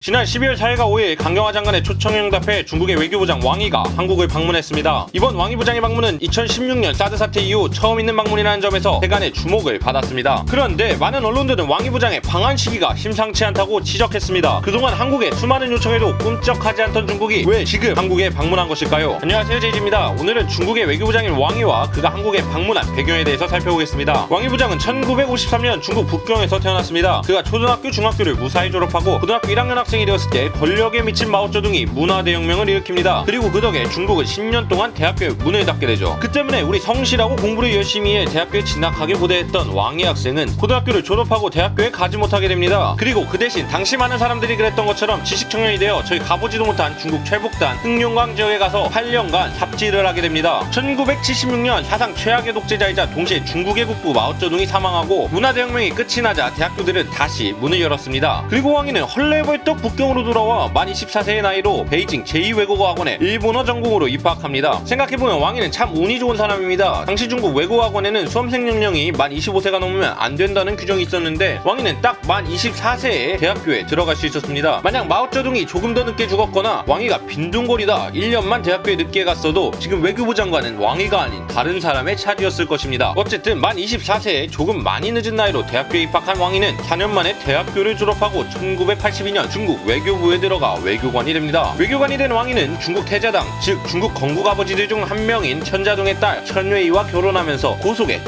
지난 12월 4일과 5일 강경화 장관의 초청에 응답해 중국의 외교부장 왕이가 한국을 방문했습니다. 이번 왕이 부장의 방문은 2016년 사드 사태 이후 처음 있는 방문이라는 점에서 세간의 주목을 받았습니다. 그런데 많은 언론들은 왕이 부장의 방한 시기가 심상치 않다고 지적했습니다. 그동안 한국에 수많은 요청에도 꿈쩍하지 않던 중국이 왜 지금 한국에 방문한 것일까요? 안녕하세요, 제이지입니다. 오늘은 중국의 외교부장인 왕이와 그가 한국에 방문한 배경에 대해서 살펴보겠습니다. 왕이 부장은 1953년 중국 북경에서 태어났습니다. 그가 초등학교, 중학교를 무사히 졸업하고 고등학교 1학년 학생이 되었을 때 권력에 미친 마오쩌둥이 문화대혁명을 일으킵니다. 그리고 그 덕에 중국은 10년 동안 대학교에 문을 닫게 되죠. 그 때문에 우리 성실하고 공부를 열심히 해 대학교에 진학하길 고대했던 왕이 학생은 고등학교를 졸업하고 대학교에 가지 못하게 됩니다. 그리고 그 대신 당시 많은 사람들이 그랬던 것처럼 지식청년이 되어 저희 가보지도 못한 중국 최북단 흑룡강 지역에 가서 8년간 삽질을 하게 됩니다. 1976년 사상 최악의 독재자이자 동시에 중국의 국부 마오쩌둥이 사망하고 문화대혁명이 끝이 나자 대학교들은 다시 문을 열었습니다. 그리고 왕이는 헐레벌떡 북경으로 돌아와 만 24세의 나이로 베이징 제2외국어학원에 일본어 전공으로 입학합니다. 생각해보면 왕이는 참 운이 좋은 사람입니다. 당시 중국 외국어학원에는 수험생 연령이 만 25세가 넘으면 안 된다는 규정이 있었는데 왕이는 딱 만 24세에 대학교에 들어갈 수 있었습니다. 만약 마오쩌둥이 조금 더 늦게 죽었거나 왕이가 빈둥거리다 1년만 대학교에 늦게 갔어도 지금 외교부 장관은 왕이가 아닌 다른 사람의 차지였을 것입니다. 어쨌든 만 24세에 조금 많이 늦은 나이로 대학교에 입학한 왕이는 4년 만에 대학교를 졸업하고 1982년 중국 외교부에 들어가 외교관이 됩니다. 외교관이 된 왕이는 중국 태자당, 즉 중국 건국 아버지들 중 한 명인 천자동의 딸 천웨이와 결혼하면서 고속에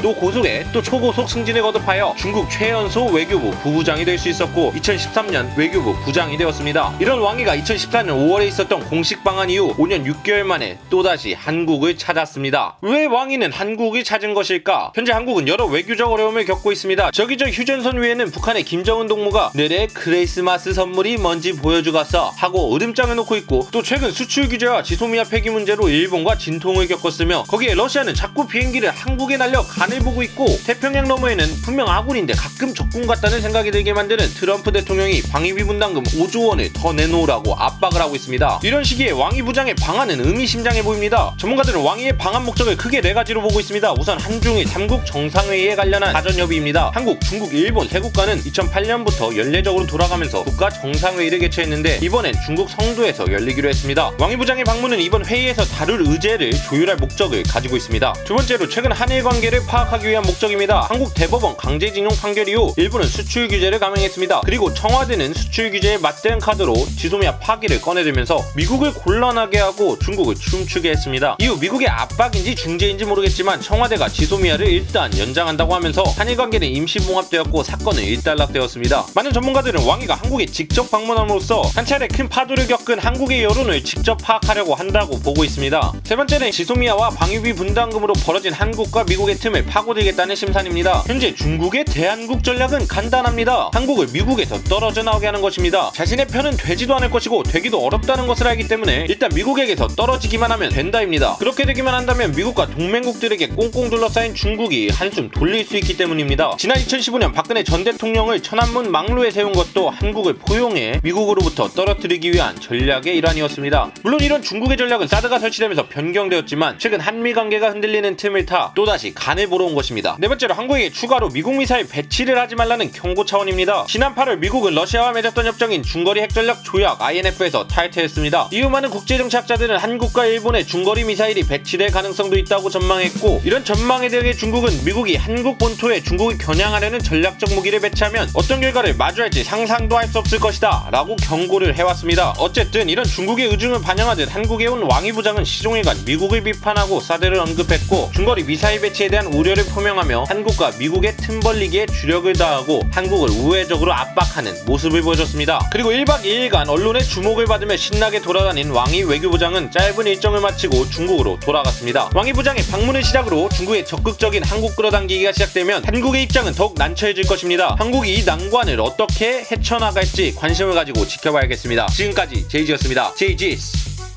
또 초고속 승진을 거듭하여 중국 최연소 외교부 부부장이 될 수 있었고 2013년 외교부 부장이 되었습니다. 이런 왕이가 2014년 5월에 있었던 공식 방한 이후 5년 6개월 만에 또다시 한국을 찾았습니다. 왜 왕이는 한국을 찾은 것일까? 현재 한국은 여러 외교적 어려움을 겪고 있습니다. 저기저 휴전선 위에는 북한의 김정은 동무가 내래 크리스마스 선물이 뭔지 보여주겠어 하고 으름장을 놓고 있고, 또 최근 수출 규제와 지소미아 폐기 문제로 일본과 진통을 겪었으며 거기에 러시아는 자꾸 비행기를 한국에 날려 간을 보고 있고, 태평양 너머에는 분명 아군인데 가끔 적군 같다는 생각이 들게 만드는 트럼프 대통령이 방위비 분담금 5조 원을 더 내놓으라고 압박을 하고 있습니다. 이런 시기에 왕이 부장의 방안은 의미심장해 보입니다. 전문가들은 왕이의 방안 목적을 크게 4가지로 보고 있습니다. 우선 한중일 3국 정상회의에 관련한 사전협의입니다. 한국, 중국, 일본 세 국가는 2008년부터 연례적으로 돌아가면서 국가 정상회의를 개최했는데 이번엔 중국 성도에서 열리기로 했습니다. 왕이 부장의 방문은 이번 회의에서 다룰 의제를 조율할 목적을 가지고 있습니다. 두 번째로 최근 한일 관계를 파악하기 위한 목적입니다. 한국 대법원 강제징용 판결 이후 일본은 수출 규제를 감행했습니다. 그리고 청와대는 수출 규제에 맞대응 카드로 지소미아 파기를 꺼내들면서 미국을 곤란하게 하고 중국을 춤추게 했습니다. 이후 미국의 압박인지 중재인지 모르겠지만 청와대가 지소미아를 일단 연장한다고 하면서 한일 관계는 임시 봉합되었고 사건은 일단락되었습니다. 많은 전문가들은 왕이가 한국에 직접 방문함으로써 한 차례 큰 파도를 겪은 한국의 여론을 직접 파악하려고 한다고 보고 있습니다. 세 번째는 지소미아와 방위비 분담금으로 벌어진 한국과 미국의 틈을 파고들겠다는 심산입니다. 현재 중국의 대한국 전략은 간단합니다. 한국을 미국에서 떨어져 나오게 하는 것입니다. 자신의 편은 되지도 않을 것이고 되기도 어렵다는 것을 알기 때문에 일단 미국에게서 떨어지기만 하면 된다입니다. 그렇게 되기만 한다면 미국과 동맹국들에게 꽁꽁 둘러싸인 중국이 한숨 돌릴 수 있기 때문입니다. 지난 2015년 박근혜 전 대통령을 천안문 망루에 세운 것도 한국을 포용해 미국으로부터 떨어뜨리기 위한 전략의 일환이었습니다. 물론 이런 중국의 전략은 사드가 설치되면서 변경되었지만 최근 한미 관계가 흔들리는 틈을 타 또다시 간을 보러 온 것입니다. 네 번째로 한국에게 추가로 미국 미사일 배치를 하지 말라는 경고 차원입니다. 지난 8월 미국은 러시아와 맺었던 협정인 중거리 핵전력 조약 INF에서 탈퇴했습니다. 이후 많은 국제정치학자들은 한국과 일본의 중거리 미사일이 배치될 가능성도 있다고 전망했고, 이런 전망에 대해 중국은 미국이 한국 본토에 중국을 겨냥하려는 전략적 무기를 배치하면 어떤 결과를 마주할지 상상도 할 수 없을 것이다 라고 경고를 해왔습니다. 어쨌든 이런 중국의 의중을 반영하듯 한국에 온 왕이 부장은 시종일관 미국을 비판하고 사드를 언급했고 중거리 미사일 배치에 대한 우려를 표명하며 한국과 미국의 틈 벌리기에 주력을 다하고 한국을 우회적으로 압박하는 모습을 보여줬습니다. 그리고 1박 2일간 언론의 주목을 받으며 신나게 돌아다닌 왕이 외교부장은 짧은 일정을 마치고 중국으로 돌아갔습니다. 왕이 부장의 방문을 시작으로 중국의 적극적인 한국 끌어당기기가 시작되면 한국의 입장은 더욱 난처해질 것입니다. 한국이 이 난관을 어떻게 헤쳐나갈지 관심을 가지고 지켜봐야겠습니다. 지금까지 제이지였습니다. 제이지스.